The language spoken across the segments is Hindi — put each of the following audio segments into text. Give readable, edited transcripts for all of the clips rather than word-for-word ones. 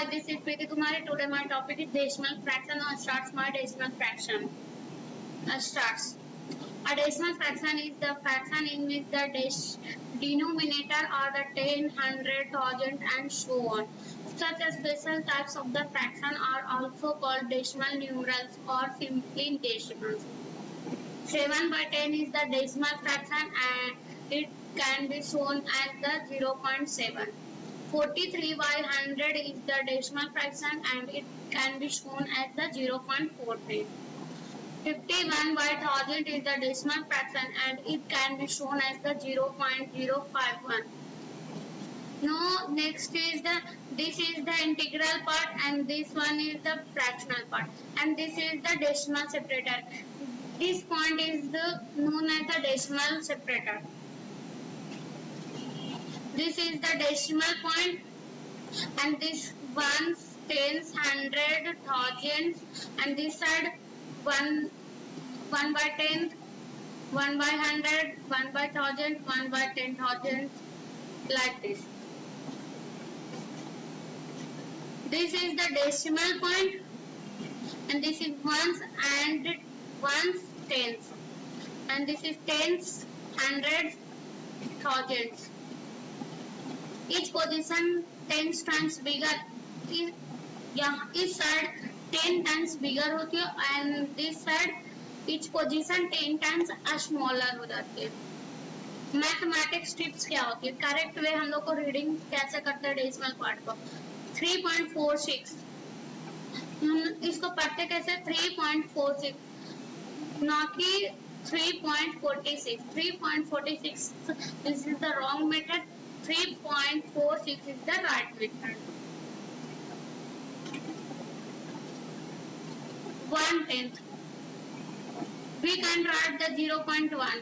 Hi, this is Preeti Kumari. Today my topic is decimal fraction or starts my decimal fraction. Starts. A decimal fraction is the fraction in which the denominator are the 10, 100, 1000 and so on. Such as special types of the fraction are also called decimal numerals or simply decimals. 7/10 is the decimal fraction and it can be shown as the 0.7. 43/100 is the decimal fraction and it can be shown as the 0.43. 51/1000 is the decimal fraction and it can be shown as the 0.051. Now next is this is the integral part and this one is the fractional part and this is the decimal separator. This point is known as the decimal separator. This is the decimal point and this ones, tens, 100, thousands and this side 1/10, 1/100, 1/1000, 1/10,000 like this. This is the decimal point and this is ones and ones, tens and this is tens, hundreds, thousands. Each position 10 times bigger. इस साइड 10 times bigger होती है and this side each position 10 times smaller हो जाती है. मैथमेटिक्स टिप्स क्या होती है? करेक्ट वे हम लोग को रीडिंग कैसे करते हैं डेसिमल पार्ट को. 3.46 इसको पढ़ते कैसे? 3.46 ना कि 3.46. 3.46 this is the wrong method. 3.46 is the right method. 1/10 we can write the 0.1.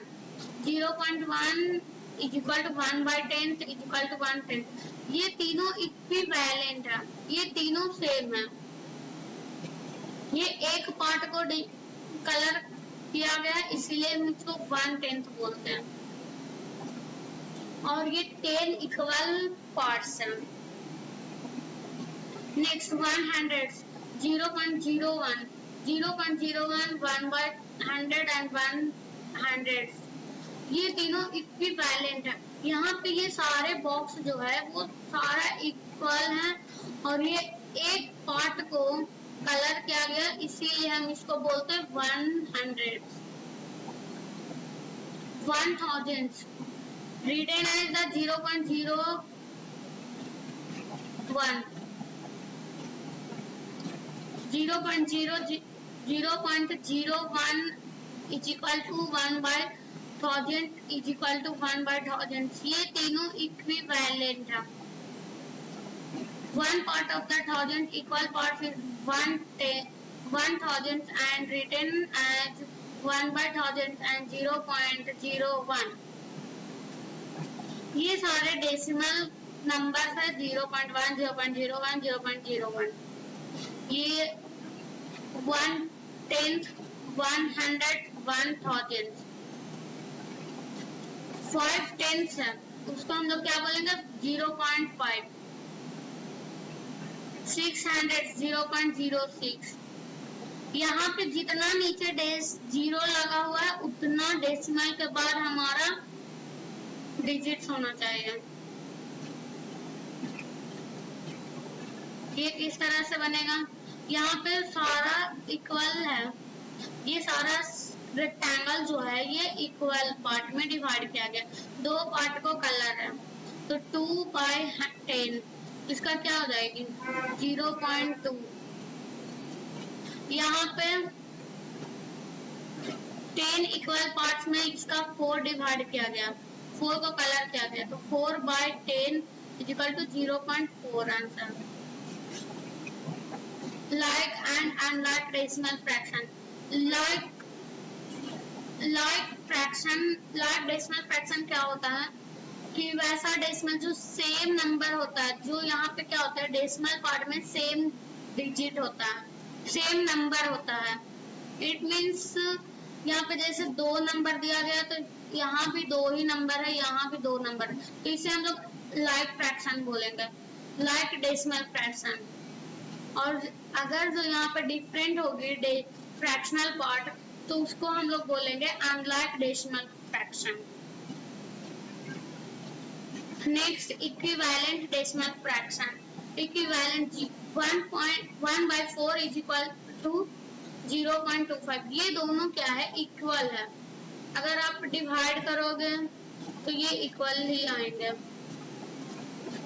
0.1 is equal to 1/10 is equal to 1/10. ये तीनों इक्विवेलेंट है, ये तीनों सेम है. ये एक पार्ट को कलर किया गया इसलिए हम इसको 1/10 बोलते हैं और ये 10 इक्वल पार्ट्स हैं. नेक्स्ट 100 0.01 0.01 1/100 एंड 100 ये तीनों इक्विवेलेंट है. यहाँ पे ये सारे बॉक्स जो है वो सारा इक्वल है और ये एक पार्ट को कलर किया गया इसीलिए हम इसको बोलते हैं 100. 1000 written as the 0.01 0.01 is equal to 1/1000 is equal to 1/1000. ये तीनों इक्विवेलेंट है. One part of the 1000 equal parts is 1000 and written as 1/1000 and 0.01. ये सारे डेसिमल नंबर है 0.1 0.01 0.01. ये 1/10 100 1000 5/10 है उसको हम लोग क्या बोलेंगे 0.5. 600 0.06. यहाँ पे जितना नीचे जीरो लगा हुआ है उतना डेसिमल के बाद हमारा डिजिट्स होना चाहिए. ये किस तरह से बनेगा? यहाँ पे सारा इक्वल है, ये सारा रेक्टेंगल जो है ये इक्वल पार्ट में डिवाइड किया गया. दो पार्ट को कलर है तो 2/10 इसका क्या हो जाएगी 0.2. यहाँ पे 10 इक्वल पार्ट्स में इसका 4 डिवाइड किया गया, 4 को कलर किया गया तो 4/10 is equal to 0.4 answer. Like and unlike decimal fraction. Like decimal fraction क्या होता है कि वैसा डेसिमल जो सेम नंबर होता है, जो यहाँ पे क्या होता है डेसिमल पार्ट में सेम डिजिट होता है, सेम नंबर होता है. इट मीन्स यहाँ पे जैसे 2 नंबर दिया गया तो यहाँ भी 2 ही नंबर है, यहाँ भी 2 नंबर है, तो इसे हम लोग लाइक फ्रैक्शन बोलेंगे, लाइक डेसिमल फ्रैक्शन. और अगर जो यहाँ पे डिफरेंट होगी फ्रैक्शनल पार्ट तो उसको हम लोग बोलेंगे unlike decimal fraction. Next equivalent decimal fraction. Equivalent 1/4 is equal to 0.25। ये दोनों क्या है, इक्वल है। अगर आप डिवाइड करोगे तो ये इक्वल ही आएंगे।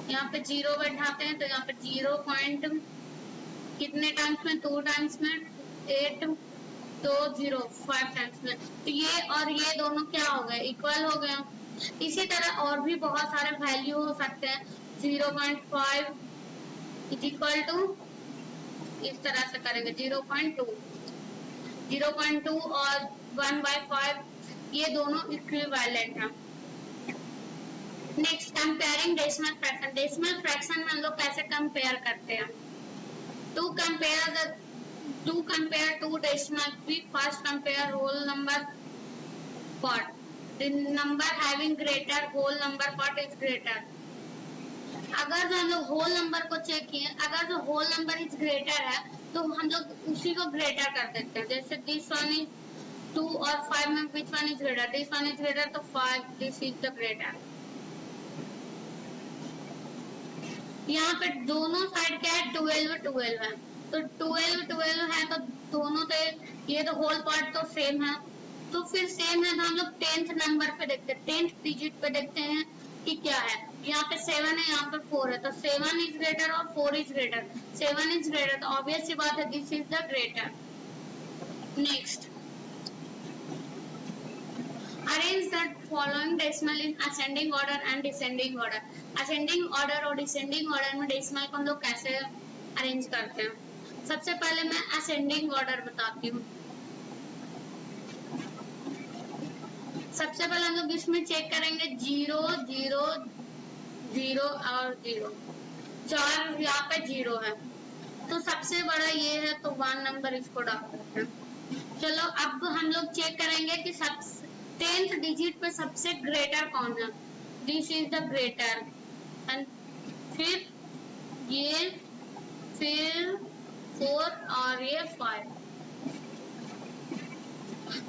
यहाँ पे 0 बैठाते हैं तो यहाँ पे 0 पॉइंट कितने टाइम्स में, 2 टाइम्स में 8 तो 0 5 टाइम्स में, तो ये और ये दोनों क्या हो गए, इक्वल हो गए। इसी तरह और भी बहुत सारे वैल्यू हो सकते हैं। 0.5 इज इक्वल टू, इस तरह से करेंगे 0.2 और 1/5, ये दोनों इक्विवेलेंट हैं। Next comparing decimal fraction. Decimal fraction में हम लोग कैसे कंपेयर करते हैं, to compare two decimal, we first compare whole number part, the number having greater whole number part is greater। अगर जो हम लोग होल नंबर को चेक किए, अगर जो होल नंबर इज ग्रेटर है तो हम लोग उसी को ग्रेटर कर देते हैं। जैसे दिस वन इज 2 और 5 में which one is greater, this one is greater तो 5, दिस इज द ग्रेटर। यहाँ पे दोनों साइड क्या है, 12 है, तो 12 है तो दोनों तो ये तो होल पार्ट तो सेम है, तो फिर सेम है तो हम लोग 10th नंबर पे देखते हैं, 10th डिजिट पे देखते हैं कि क्या है। यहाँ पे 7 है, यहाँ पे 4 है, तो 7 इज ग्रेटर और 4 इज ग्रेटर, 7 इज ग्रेटर तो ऑब्वियस सी बात है this is the greater. Next arrange the following decimal in ascending order and descending order. Ascending order और डिसेंडिंग ऑर्डर में डेसिमल को हम लोग कैसे अरेंज करते हैं। सबसे पहले मैं असेंडिंग ऑर्डर बताती हूँ। सबसे पहले हम लोग इसमें चेक करेंगे 0 0 0 और 0, 4 यहाँ पे 0 है, तो सबसे बड़ा ये है तो 1 नंबर इसको डाल देते हैं। चलो अब हम लोग चेक करेंगे कि 10th डिजिट पे सबसे ग्रेटर कौन है, this is the greater, and फिर ये, फिर 4 और ये 5।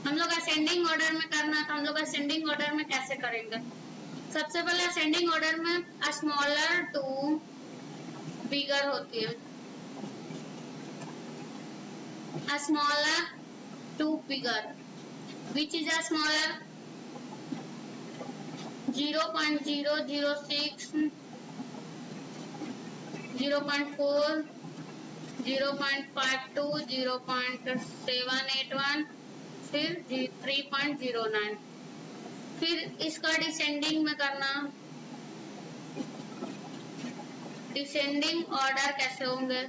हम लोग असेंडिंग ऑर्डर में करना, तो हम लोग असेंडिंग ऑर्डर में कैसे करेंगे। सबसे पहले असेंडिंग ऑर्डर में स्मॉलर टू बिगर होती है, smaller to bigger, which is a smaller 0.006, 0.4, 0.52, 0.781, फिर 3.09। फिर इसका डिसेंडिंग में करना, डिसेंडिंग ऑर्डर कैसे होंगे,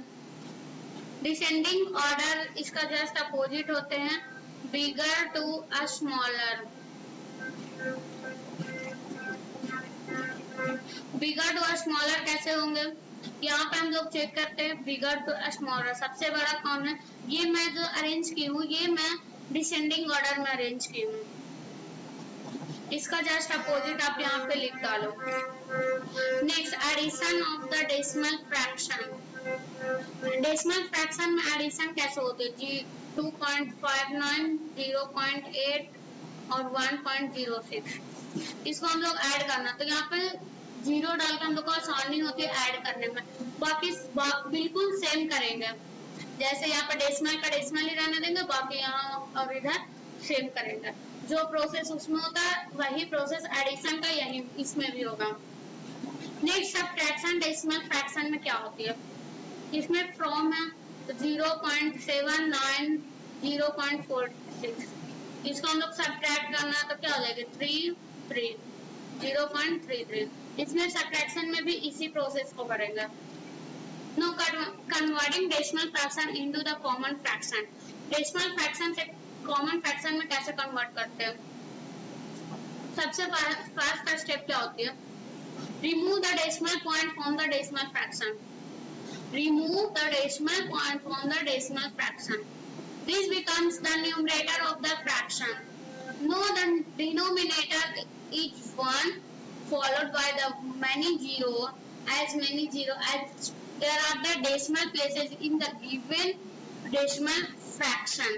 डिसेंडिंग ऑर्डर इसका जस्ट अपोजिट होते हैं, bigger to a smaller, bigger to a smaller कैसे होंगे। यहाँ पे हम लोग चेक करते हैं बिगर टू अ स्मॉलर, सबसे बड़ा कौन है, ये मैं जो अरेंज की हूँ ये मैं डिसेंडिंग ऑर्डर में अरेंज की हूँ, इसका जस्ट अपोजिट आप यहाँ पे लिख डालो। Next addition of the decimal fraction. Decimal fraction में एडिशन कैसे होते हैं जी, 2.59, 0.8 और 1.06, इसको हम लोग ऐड करना, तो यहाँ पे 0 डाल के हम लोग को आसानी होती है ऐड करने में। बाकी बिल्कुल सेम करेंगे, जैसे यहाँ पे डेसिमल का डेसिमल ही रहने देंगे, बाकी यहाँ और इधर सेम करेंगे। जो प्रोसेस उसमें होता है वही प्रोसेस एडिशन का यही इसमें भी होगा। नेक्स्ट सब्ट्रैक्शन डेसिमल फ्रैक्शन में क्या होती है, इसमें फ्रॉम है तो 0.79, 0.46, इसको हम लोग सब्ट्रैक्ट करना तो क्या हो जाएगा 3, 0.33। इसमें सब्ट्रैक्शन में भी इसी प्रोसेस को करेंगे। No converting decimal fraction into the common fraction. Decimal fraction से कॉमन फ्रैक्शन में कैसे कन्वर्ट करते हैं। सबसे फर्स्ट का स्टेप क्या होती है, remove the decimal point from the decimal fraction, remove the decimal point from the decimal fraction, this becomes the numerator of the fraction. Know the denominator is 1 followed by the many zero, as many zero as there are the decimal places in the given decimal fraction.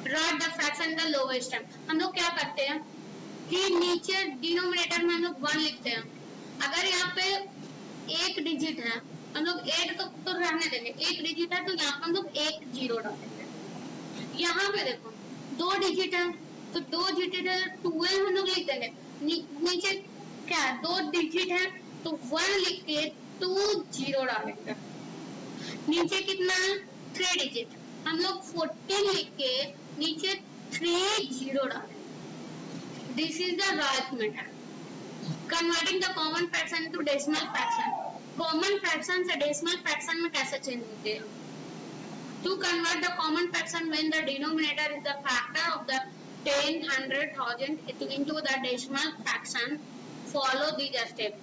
Write the fraction in the lowest term. हम लोग क्या करते हैं कि नीचे डिनोमिनेटर में हम लोग 1 लिखते हैं. अगर यहाँ पे एक डिजिट है हम लोग 8 तो रहने देंगे, एक डिजिट है तो यहाँ पे हम लोग 1 0 डालेंगे. यहाँ पे देखो 2 डिजिट है तो 2 डिजिट है 12 हम लोग लिख देंगे. नीचे क्या 2 डिजिट है तो 1 लिख के 2 0 डालेंगे. नीचे कितना है 3 डिजिट, हम लोग 14 लिख के नीचे 3 0 डालेंगे. This is the right method. Converting the common fraction to decimal fraction. Common fraction से डेसिमल फ्रैक्शन में कैसे चेंज होते हैं? To convert the common fraction when the denominator is the factor of the 10, 100, 1000 into the decimal fraction, follow these steps.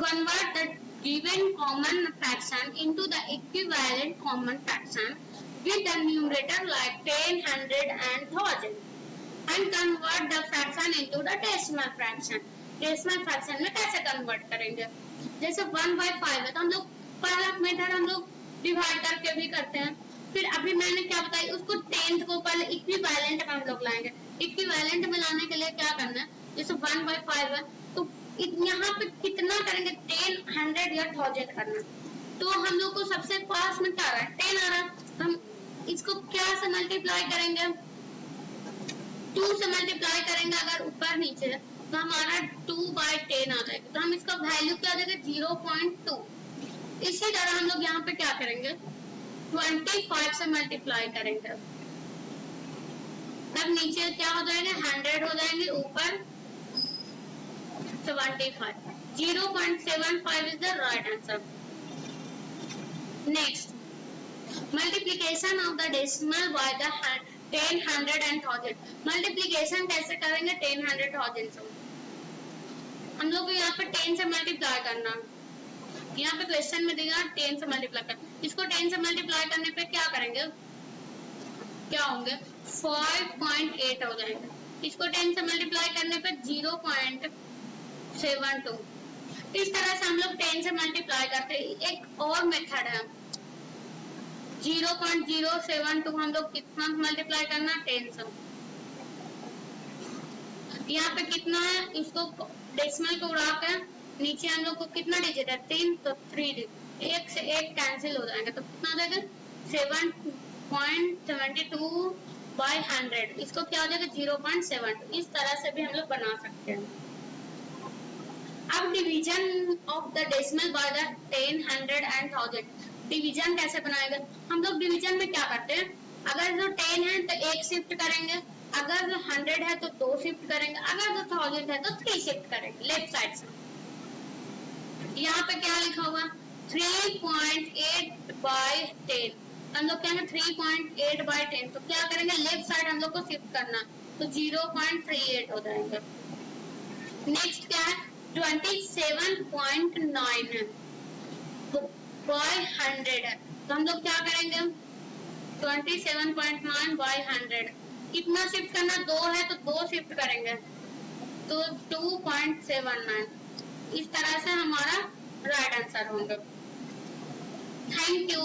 Convert the given common fraction into the equivalent common fraction with the numerator like 10, 100 and 1000 and convert the fraction into the decimal fraction. Decimal fraction में कैसे convert करेंगे? जैसे 1/5 है तो हम लोग पहला मेथड हम लोग डिवाइड करके भी करते हैं. फिर अभी मैंने क्या बताया उसको 10th को पहले इक्विवेलेंट में हम लोग लाएंगे. इक्विवेलेंट में लाने के लिए क्या करना है, जैसे 1/5 है तो यहाँ पे कितना करेंगे 10, 100 या 1000 करना. तो हम लोग को सबसे पास में क्या आ रहा है 10 आ रहा है. हम इसको क्या से मल्टीप्लाई करेंगे 2 से मल्टीप्लाई करेंगे. अगर ऊपर नीचे तो हमारा 2/10 आ जाएगा. तो हम इसका वैल्यू क्या देंगे 0.2. इसी तरह हम लोग यहाँ पे क्या करेंगे 25 से मल्टीप्लाई करेंगे. तब नीचे क्या हो जाएगा 100 हो जाएंगे, ऊपर 75. 0.75 is the right answer. Next, multiplication of the decimal by the 10, 100 and 1000. Multiplication कैसे करेंगे 10, 100, 1000 से? हम लोग को यहाँ पे 10 से मल्टीप्लाई करना. यहाँ पे क्वेश्चन में देगा 10 से मल्टीप्लाई कर. इसको 10 से मल्टीप्लाई करने पे क्या करेंगे, क्या होंगे 5.8 हो जाएंगे. इसको 10 से मल्टीप्लाई करने पे 0.72. इस तरह से हम लोग 10 से मल्टीप्लाई करते हैं. एक और मेथड है 0.072. हम लोग कितना मल्टीप्लाई करना 10 से. यहाँ पे कितना है, इसको डेसिमल को उड़ा कर नीचे हम लोग को कितना डिजिट है 3 तो 3 डिजिट, एक से एक कैंसिल हो जाएगा. तो कितना आ जाएगा 7.72/100. इसको क्या हो जाएगा 0.72. इस तरह से भी हम लोग बना सकते हैं. अब division of the decimal by the 10, 100 and 1000. Division कैसे बनाएगा? हम लोग डिवीजन में क्या करते हैं, अगर जो 10 है तो 1 शिफ्ट करेंगे, अगर जो 100 है तो 2 शिफ्ट करेंगे, अगर जो 1000 है तो 3 शिफ्ट करेंगे लेफ्ट साइड से. यहाँ पे क्या लिखा हुआ 3.8/10. हम लोग क्या है 3.8/10. तो क्या करेंगे लेफ्ट साइड हम लोग को शिफ्ट करना, तो 0.38 हो जाएंगे. नेक्स्ट क्या है 27.9 है तो by 100 है. तो हम लोग क्या करेंगे 27.9/100. कितना शिफ्ट करना 2 है तो 2 शिफ्ट करेंगे तो 2.79. इस तरह से हमारा राइट आंसर होंगे. Thank you.